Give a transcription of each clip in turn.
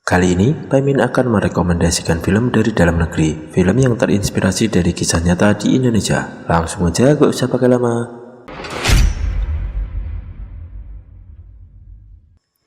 Kali ini, Paimin akan merekomendasikan film dari dalam negeri, film yang terinspirasi dari kisah nyata di Indonesia. Langsung aja, gak usah pakai lama.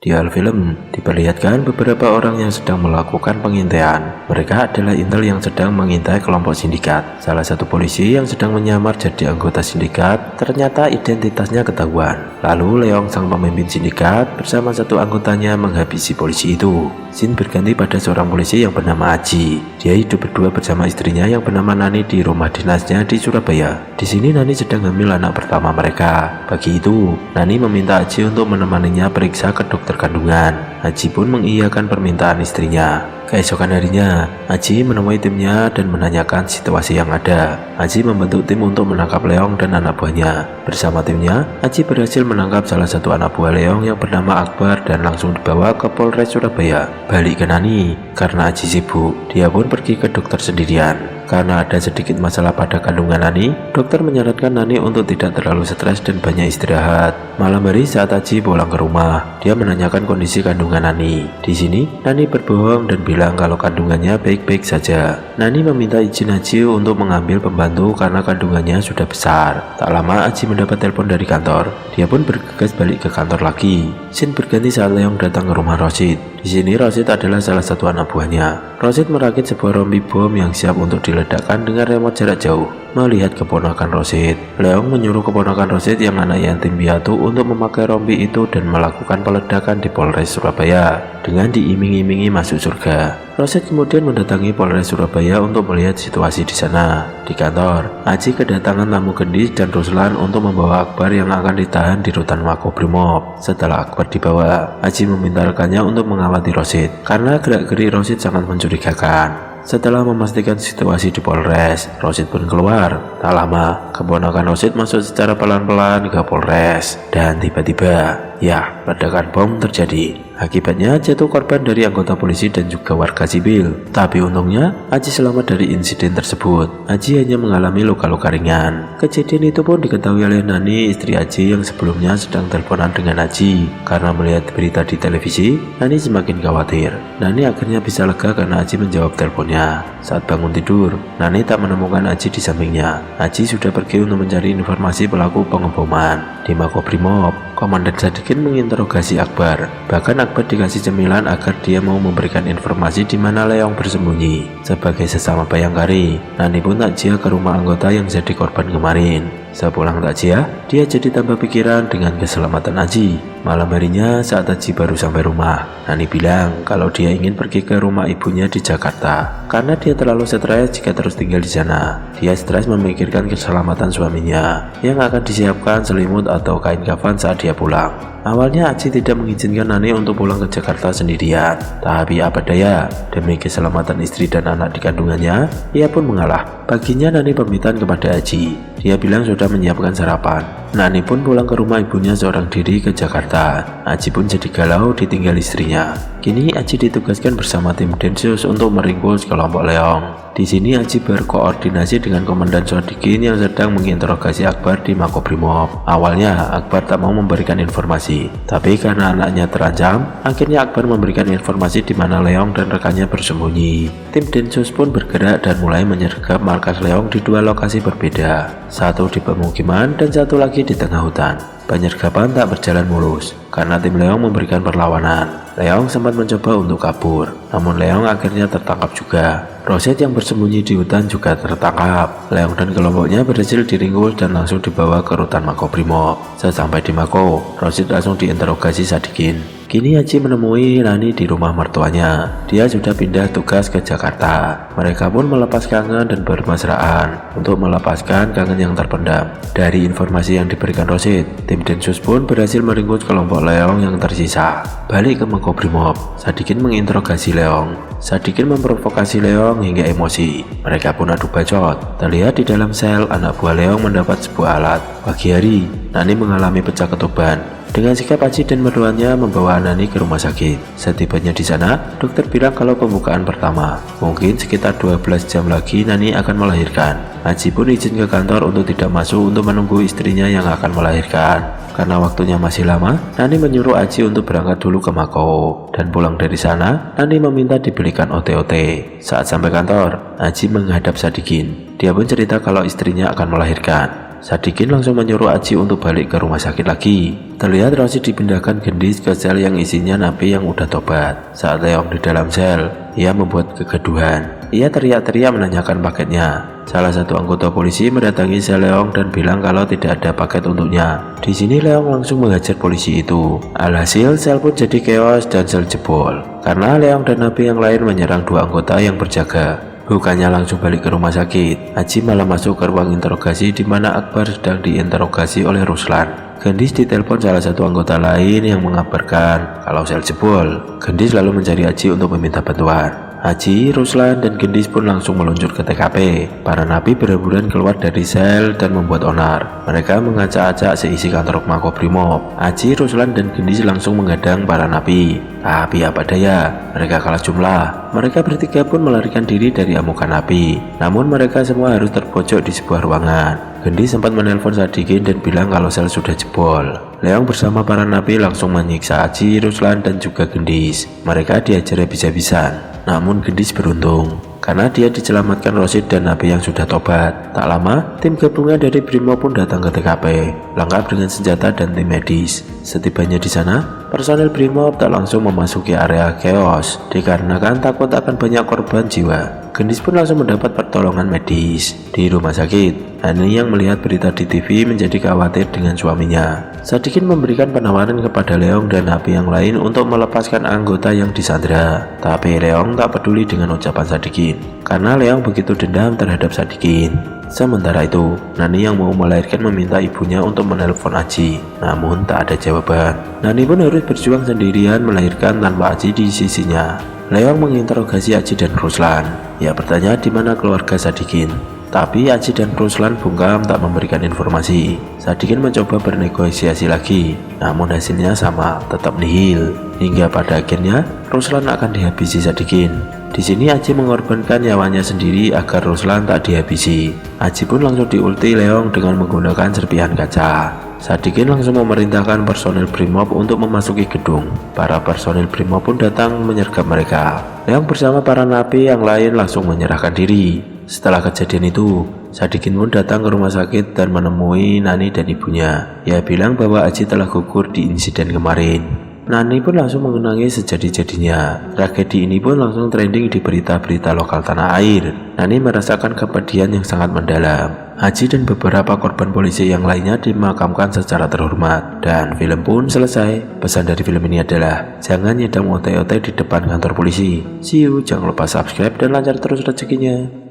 Di awal film, diperlihatkan beberapa orang yang sedang melakukan pengintaian. Mereka adalah intel yang sedang mengintai kelompok sindikat. Salah satu polisi yang sedang menyamar jadi anggota sindikat, ternyata identitasnya ketahuan. Lalu Leong sang pemimpin sindikat bersama satu anggotanya menghabisi polisi itu. Scene berganti pada seorang polisi yang bernama Aji. Dia hidup berdua bersama istrinya yang bernama Nani di rumah dinasnya di Surabaya. Di sini Nani sedang hamil anak pertama mereka. Pagi itu, Nani meminta Aji untuk menemaninya periksa ke dokter kandungan. Aji pun mengiyakan permintaan istrinya. Keesokan harinya, Aji menemui timnya dan menanyakan situasi yang ada. Aji membentuk tim untuk menangkap Leong dan anak buahnya. Bersama timnya, Aji berhasil menangkap salah satu anak buah Leong yang bernama Akbar dan langsung dibawa ke Polres Surabaya. Balik ke Nani, karena Aji sibuk, dia pun pergi ke dokter sendirian. Karena ada sedikit masalah pada kandungan Nani, dokter menyarankan Nani untuk tidak terlalu stres dan banyak istirahat. Malam hari saat Aji pulang ke rumah, dia menanyakan kondisi kandungan Nani. Di sini, Nani berbohong dan bilang kalau kandungannya baik-baik saja. Nani meminta izin Aji untuk mengambil pembantu karena kandungannya sudah besar. Tak lama Aji mendapat telepon dari kantor. Dia pun bergegas balik ke kantor lagi. Scene berganti saat Leong datang ke rumah Rosid. Di sini Rosid adalah salah satu anak buahnya. Rosid merakit sebuah rompi bom yang siap untuk diledakkan dengan remote jarak jauh. Melihat keponakan Rosid, Leong menyuruh keponakan Rosid yang anak yatim piatu untuk memakai rompi itu dan melakukan peledakan di Polres Surabaya dengan diiming-imingi masuk surga. Rosid kemudian mendatangi Polres Surabaya untuk melihat situasi di sana. Di kantor, Aji kedatangan tamu Gendis dan Ruslan untuk membawa Akbar yang akan ditahan di rutan Makobrimob. Setelah Akbar dibawa, Aji meminta rekannya untuk mengawasi Rosid karena gerak-gerik Rosid sangat mencurigakan. Setelah memastikan situasi di Polres, Rosid pun keluar. Tak lama, keponakan Rosid masuk secara pelan-pelan ke Polres. Dan tiba-tiba, ledakan bom terjadi. Akibatnya jatuh korban dari anggota polisi dan juga warga sipil. Tapi untungnya, Aji selamat dari insiden tersebut. Aji hanya mengalami luka-luka ringan. Kejadian itu pun diketahui oleh Nani, istri Aji yang sebelumnya sedang teleponan dengan Aji. Karena melihat berita di televisi, Nani semakin khawatir. Nani akhirnya bisa lega karena Aji menjawab teleponnya. Saat bangun tidur, Nani tak menemukan Aji di sampingnya. Aji sudah pergi untuk mencari informasi pelaku pengeboman. Di Makobrimob, Komandan Sadikin menginterogasi Akbar. Bahkan Akbar dikasih cemilan agar dia mau memberikan informasi di mana Leong bersembunyi. Sebagai sesama bayangkari, Nani pun takziah ke rumah anggota yang jadi korban kemarin. Sepulang takziah, dia jadi tambah pikiran dengan keselamatan Aji. Malam harinya saat Aji baru sampai rumah, Nani bilang kalau dia ingin pergi ke rumah ibunya di Jakarta karena dia terlalu stres jika terus tinggal di sana. Dia stres memikirkan keselamatan suaminya yang akan disiapkan selimut atau kain kafan saat dia pulang. Awalnya Aji tidak mengizinkan Nani untuk pulang ke Jakarta sendirian. Tapi apa daya, demi keselamatan istri dan anak di kandungannya, ia pun mengalah. Paginya Nani pamitan kepada Aji. Dia bilang sudah menyiapkan sarapan. Nani pun pulang ke rumah ibunya seorang diri ke Jakarta. Aji pun jadi galau ditinggal istrinya. Kini Aji ditugaskan bersama tim Densus untuk meringkus kelompok Leong. Di sini Aji berkoordinasi dengan Komandan Sadikin yang sedang menginterogasi Akbar di Makobrimob. Awalnya Akbar tak mau memberikan informasi, tapi karena anaknya terancam, akhirnya Akbar memberikan informasi di mana Leong dan rekannya bersembunyi. Tim Densus pun bergerak dan mulai menyergap markas Leong di dua lokasi berbeda, satu di pemukiman dan satu lagi di tengah hutan. Penyergapan tak berjalan mulus karena tim Leong memberikan perlawanan. Leong sempat mencoba untuk kabur, namun Leong akhirnya tertangkap juga. Rosid yang bersembunyi di hutan juga tertangkap. Leong dan kelompoknya berhasil diringkus dan langsung dibawa ke rutan Makobrimob. Sesampai di Mako, Rosid langsung diinterogasi Sadikin. Kini Aji menemui Nani di rumah mertuanya. Dia sudah pindah tugas ke Jakarta. Mereka pun melepas kangen dan bermesraan untuk melepaskan kangen yang terpendam. Dari informasi yang diberikan Rosid, tim Densus pun berhasil meringkus kelompok Leong yang tersisa. Balik ke Makobrimob, Sadikin menginterogasi Leong. Sadikin memprovokasi Leong hingga emosi. Mereka pun adu bacot. Terlihat di dalam sel, anak buah Leong mendapat sebuah alat. Pagi hari, Nani mengalami pecah ketuban. Dengan sikap Aji dan mertuanya membawa Nani ke rumah sakit. Setibanya di sana, dokter bilang kalau pembukaan pertama, mungkin sekitar 12 jam lagi Nani akan melahirkan. Aji pun izin ke kantor untuk tidak masuk untuk menunggu istrinya yang akan melahirkan. Karena waktunya masih lama, Nani menyuruh Aji untuk berangkat dulu ke Makau. Dan pulang dari sana, Nani meminta dibelikan OT-OT. Saat sampai kantor, Aji menghadap Sadikin. Dia pun cerita kalau istrinya akan melahirkan. Sadikin langsung menyuruh Aji untuk balik ke rumah sakit lagi. Terlihat Rosid dipindahkan gendis ke sel yang isinya napi yang udah tobat. Saat Leong di dalam sel, ia membuat kegaduhan. Ia teriak-teriak menanyakan paketnya. Salah satu anggota polisi mendatangi sel Leong dan bilang kalau tidak ada paket untuknya. Di sini Leong langsung menghajar polisi itu. Alhasil sel pun jadi chaos dan sel jebol. Karena Leong dan napi yang lain menyerang dua anggota yang berjaga. Bukannya langsung balik ke rumah sakit, Aji malah masuk ke ruang interogasi di mana Akbar sedang diinterogasi oleh Ruslan. Gendis ditelepon salah satu anggota lain yang mengabarkan kalau sel jebol. Gendis lalu mencari Aji untuk meminta bantuan. Aji, Ruslan, dan Gendis pun langsung meluncur ke TKP. Para napi berhamburan keluar dari sel dan membuat onar. Mereka mengacak-acak seisi kantor Makobrimob. Aji, Ruslan, dan Gendis langsung menghadang para napi. Tapi apa daya, mereka kalah jumlah. Mereka bertiga pun melarikan diri dari amukan napi. Namun mereka semua harus terpojok di sebuah ruangan. Gendis sempat menelpon Sadikin dan bilang kalau sel sudah jebol. Leong bersama para napi langsung menyiksa Aji, Ruslan, dan juga Gendis. Mereka diajar habis-habisan. Namun Gendis beruntung karena dia diselamatkan Rosid dan napi yang sudah tobat. Tak lama, tim gabungan dari Brimob pun datang ke TKP, lengkap dengan senjata dan tim medis. Setibanya di sana, personel Brimob tak langsung memasuki area chaos dikarenakan takut akan banyak korban jiwa. Gendis pun langsung mendapat pertolongan medis di rumah sakit. Nani yang melihat berita di TV menjadi khawatir dengan suaminya. Sadikin memberikan penawaran kepada Leong dan napi yang lain untuk melepaskan anggota yang disandra. Tapi Leong tak peduli dengan ucapan Sadikin karena Leong begitu dendam terhadap Sadikin. Sementara itu, Nani yang mau melahirkan meminta ibunya untuk menelpon Aji. Namun tak ada jawaban. Nani pun harus berjuang sendirian melahirkan tanpa Aji di sisinya. Leong menginterogasi Aji dan Ruslan. Ia bertanya di mana keluarga Sadikin. Tapi Aji dan Ruslan bungkam tak memberikan informasi. Sadikin mencoba bernegosiasi lagi, namun hasilnya sama, tetap nihil. Hingga pada akhirnya Ruslan akan dihabisi Sadikin. Di sini Aji mengorbankan nyawanya sendiri agar Ruslan tak dihabisi. Aji pun langsung diulti Leong dengan menggunakan serpihan kaca. Sadikin langsung memerintahkan personel Brimob untuk memasuki gedung. Para personel Brimob pun datang menyergap mereka. Leong bersama para napi yang lain langsung menyerahkan diri. Setelah kejadian itu, Sadikin pun datang ke rumah sakit dan menemui Nani dan ibunya. Ia bilang bahwa Aji telah gugur di insiden kemarin. Nani pun langsung mengenangi sejadi-jadinya. Tragedi ini pun langsung trending di berita-berita lokal tanah air. Nani merasakan kepedihan yang sangat mendalam. Aji dan beberapa korban polisi yang lainnya dimakamkan secara terhormat. Dan film pun selesai. Pesan dari film ini adalah jangan nyedam ote-ote di depan kantor polisi. See you, jangan lupa subscribe dan lancar terus rezekinya.